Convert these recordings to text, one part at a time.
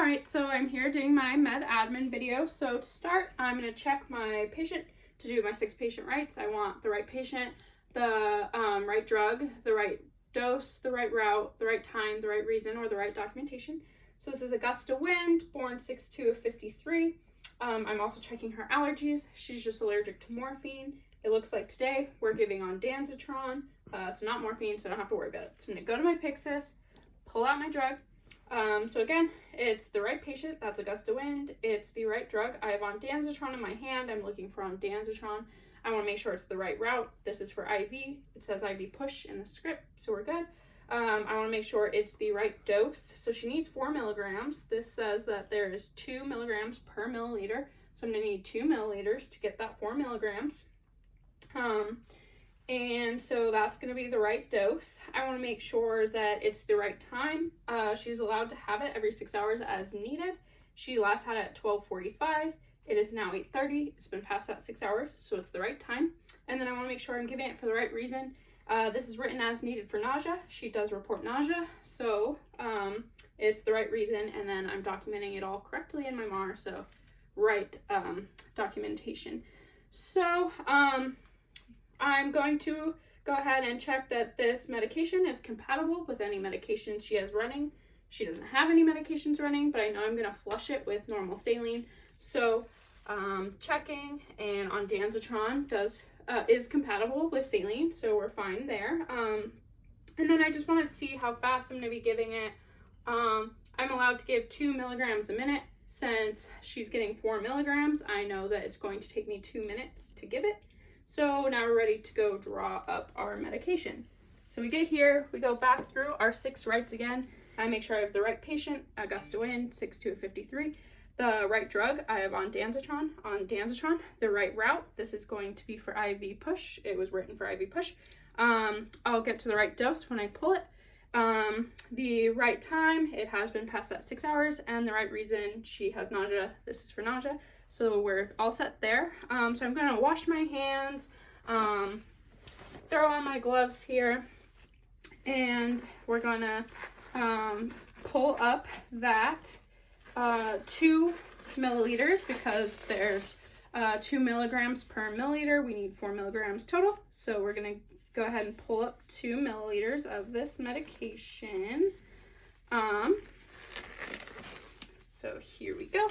Alright, so I'm here doing my med admin video. So to start, I'm going to check my patient to do my 6 patient rights. I want the right patient, the right drug, the right dose, the right route, the right time, the right reason, or the right documentation. So this is Augusta Wind, born 6/2 of 53. I'm also checking her allergies. She's just allergic to morphine. It looks like today we're giving ondansetron, so not morphine, so I don't have to worry about it. So I'm going to go to my Pyxis, pull out my drug. So again, it's the right patient, that's Augusta Wind. It's the right drug. I have ondansetron in my hand. I'm looking for ondansetron. I want to make sure it's the right route. This is for IV. It says IV push in the script, so we're good. I want to make sure it's the right dose. So she needs 4 milligrams. This says that there is 2 milligrams per milliliter. So I'm going to need 2 milliliters to get that 4 milligrams. And so that's going to be the right dose. I want to make sure that it's the right time. She's allowed to have it every 6 hours as needed. She last had it at 12:45. It is now 8:30. It's been past that 6 hours, so it's the right time. And then I want to make sure I'm giving it for the right reason. This is written as needed for nausea. She does report nausea, so it's the right reason. And then I'm documenting it all correctly in my MAR, so right documentation. So I'm going to go ahead and check that this medication is compatible with any medication she has running. She doesn't have any medications running, but I know I'm going to flush it with normal saline. So checking, and ondansetron is compatible with saline, so we're fine there. And then I just wanted to see how fast I'm going to be giving it. I'm allowed to give 2 milligrams a minute. Since she's getting 4 milligrams, I know that it's going to take me 2 minutes to give it. So now we're ready to go draw up our medication. So we get here, we go back through our 6 rights again. I make sure I have the right patient, Augusta Wind, 6/2 of 53. The right drug, I have ondansetron. The right route, this is going to be for IV push. It was written for IV push. I'll get to the right dose when I pull it. The right time, it has been past that 6 hours, and the right reason, she has nausea. This is for nausea. So we're all set there. So I'm going to wash my hands, throw on my gloves here, and we're going to pull up that 2 milliliters because there's 2 milligrams per milliliter. We need 4 milligrams total. So we're going to go ahead and pull up 2 milliliters of this medication. So here we go.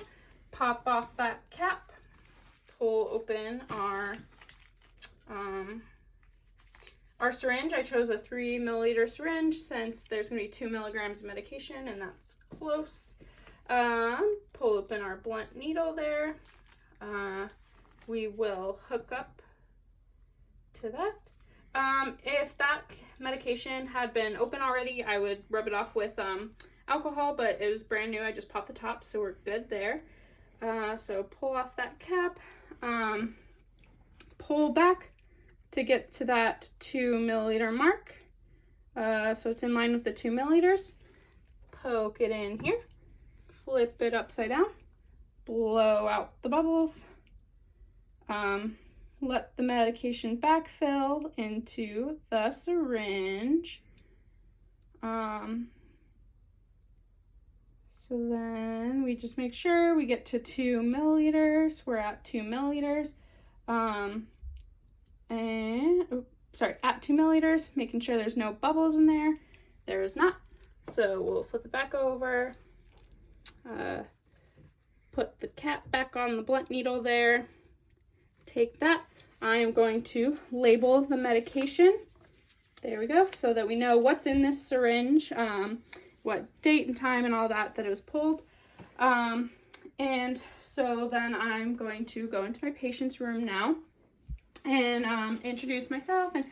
Pop off that cap, pull open our syringe. I chose a 3 milliliter syringe since there's going to be 2 milligrams of medication, and that's close. Pull open our blunt needle there. We will hook up to that. If that medication had been open already, I would rub it off with alcohol, but it was brand new. I just popped the top, so we're good there. So pull off that cap, pull back to get to that 2 milliliter mark. So it's in line with the 2 milliliters. Poke it in here, flip it upside down, blow out the bubbles, let the medication backfill into the syringe. So then we just make sure we get to 2 milliliters. We're at 2 milliliters. At 2 milliliters, making sure there's no bubbles in there. There is not. So we'll flip it back over. Put the cap back on the blunt needle there. Take that. I am going to label the medication. There we go, so that we know what's in this syringe. What date and time and all that it was pulled. And so then I'm going to go into my patient's room now and introduce myself. And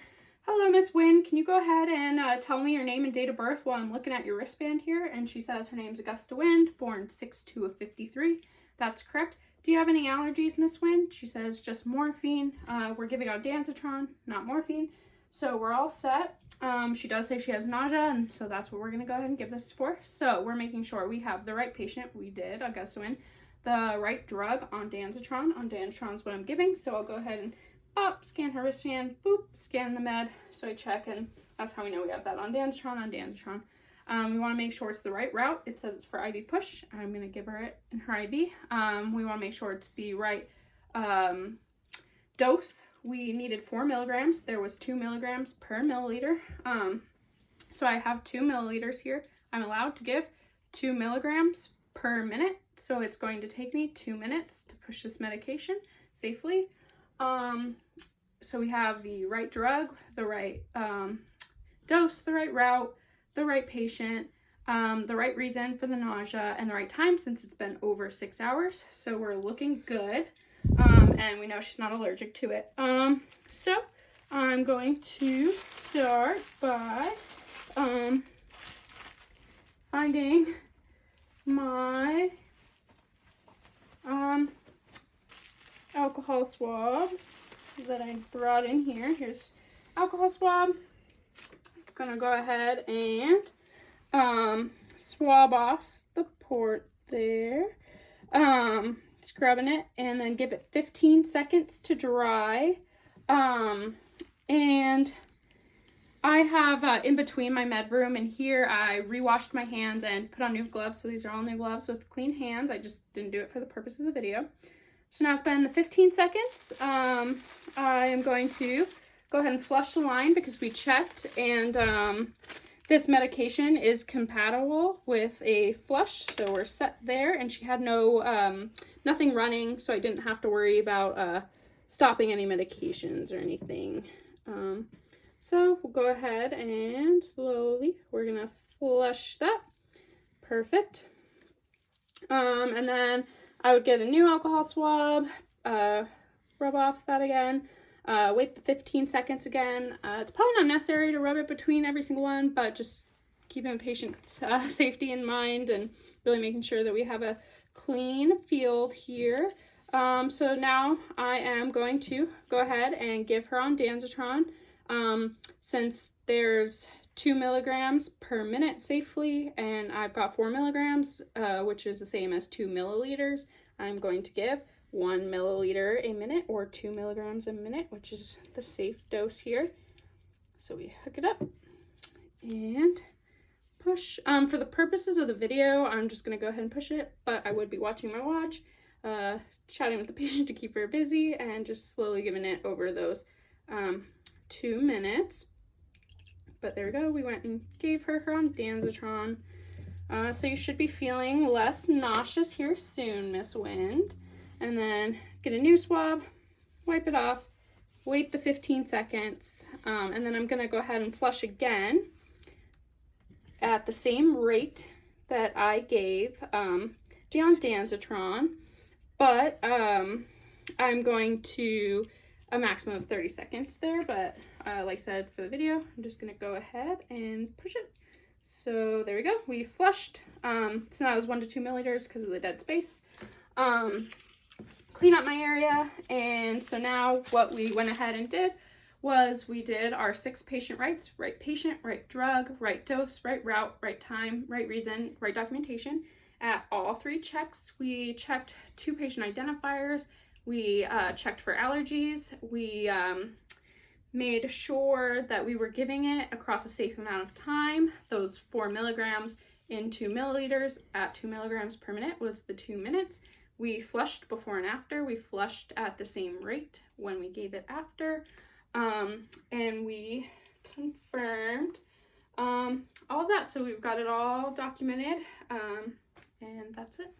hello, Miss Wynn, can you go ahead and tell me your name and date of birth while I'm looking at your wristband here? And she says her name's Augusta Wind, born 6/2 of 53. That's correct. Do you have any allergies, Miss Wynn? She says just morphine. We're giving ondansetron, not morphine. So we're all set. She does say she has nausea, and so that's what we're going to go ahead and give this for. So we're making sure we have the right patient. We did, Augusta Wind. The right drug, ondansetron. Ondansetron is what I'm giving. So I'll go ahead and scan her wristband, boop, scan the med. So I check, and that's how we know we have that ondansetron. We want to make sure it's the right route. It says it's for IV push. I'm going to give her it in her IV. We want to make sure it's the right dose. We needed 4 milligrams. There was 2 milligrams per milliliter. So I have 2 milliliters here. I'm allowed to give 2 milligrams per minute. So it's going to take me 2 minutes to push this medication safely. So we have the right drug, the right dose, the right route, the right patient, the right reason for the nausea, and the right time since it's been over 6 hours. So we're looking good. And we know she's not allergic to it. So I'm going to start by finding my alcohol swab that I brought in here. Here's alcohol swab. I'm gonna go ahead and swab off the port there, scrubbing it, and then give it 15 seconds to dry. And I have in between my med room and here I re-washed my hands and put on new gloves. So these are all new gloves with clean hands. I just didn't do it for the purpose of the video. So now it's been the 15 seconds. I am going to go ahead and flush the line because we checked, and this medication is compatible with a flush, so we're set there. And she had no nothing running, so I didn't have to worry about stopping any medications or anything. So we'll go ahead and slowly we're gonna flush that. Perfect. And then I would get a new alcohol swab, rub off that again, wait the 15 seconds again. It's probably not necessary to rub it between every single one, but just keeping patient's safety in mind and really making sure that we have a clean field here. So now I am going to go ahead and give her ondansetron. Since there's 2 milligrams per minute safely, and I've got 4 milligrams, which is the same as 2 milliliters, I'm going to give 1 milliliter a minute or 2 milligrams a minute, which is the safe dose here. So we hook it up and push. For the purposes of the video, I'm just going to go ahead and push it, but I would be watching my watch, chatting with the patient to keep her busy, and just slowly giving it over those 2 minutes. But there we go. We went and gave her ondansetron. So you should be feeling less nauseous here soon, Miss Wind. And then get a new swab, wipe it off, wait the 15 seconds, and then I'm going to go ahead and flush again at the same rate that I gave the ondansetron, but I'm going to a maximum of 30 seconds there, but like I said for the video, I'm just going to go ahead and push it. So there we go. We flushed. So that was 1 to 2 milliliters because of the dead space. Clean up my area. And so now what we went ahead and did was we did our 6 patient rights: right patient, right drug, right dose, right route, right time, right reason, right documentation. At all 3 checks, we checked 2 patient identifiers. We checked for allergies. We made sure that we were giving it across a safe amount of time. Those 4 milligrams in 2 milliliters at 2 milligrams per minute was the 2 minutes. We flushed before and after. We flushed at the same rate when we gave it after. And we confirmed all of that. So we've got it all documented. And that's it.